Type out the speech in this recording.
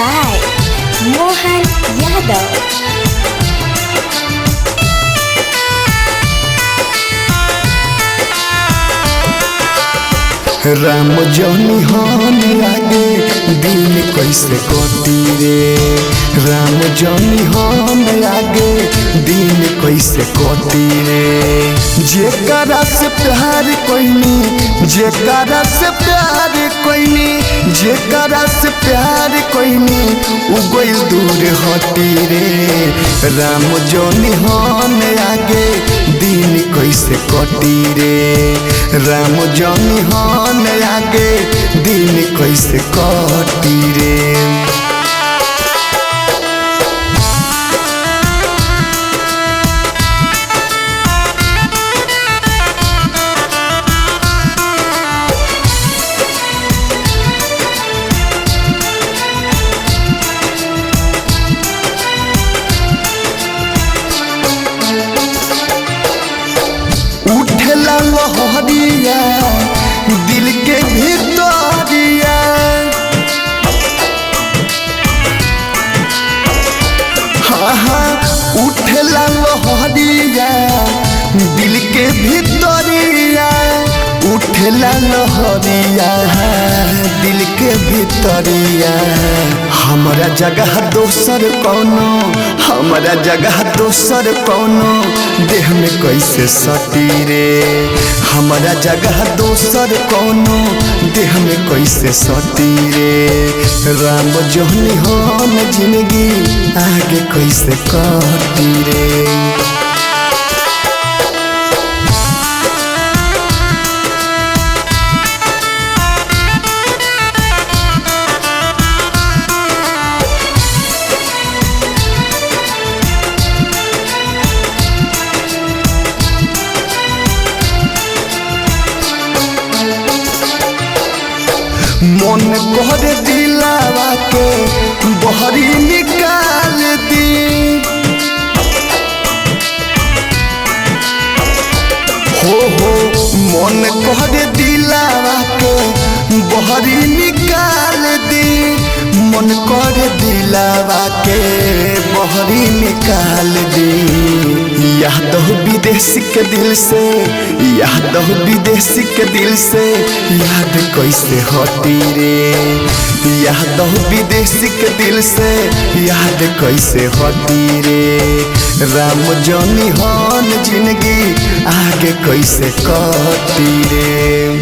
by Mohan Yadav. Ram जौनी हन लागे दिन कैसे कटी रे। राम जौनी हन लागे दिन कैसे कटी रे। जेकरा से प्यार कोइनी जेकरा से प्यार कोइनी जेकरा से प्यार कोइनी उ गइल दूर हटी रे। राम जौनी हन लागे दिन कैसे कटी रे। राम जौनी हन आगे दिन कैसे कटी रे। उठला लहरिया दिल के भितरिया। हाँ हाँ उठला लहरिया दिल के भितरिया। उठला लहरिया दिल के भितरिया। हमारा जगह दोसर कौनो हमारा जगह दोसर कौनो देह में कैसे सटी रे। हमारा जगह दोसर कौनो देह में कैसे सटी रे। राम जौनी हन जिंदगी आगे कैसे कटी रे। मन कहर दिलावा के बहरी निकाल दी। हो मन कहर दिलावा के बहरी निकाल दी। मन कर दिलावा के बहरी निकाल दी। याद हो विदेश के दिल से याद हो विदेश के दिल से याद कैसे हटी रे। याद हो विदेश के दिल से याद कैसे हटी रे। राम जौनी हन जिंदगी आगे कैसे कटी रे।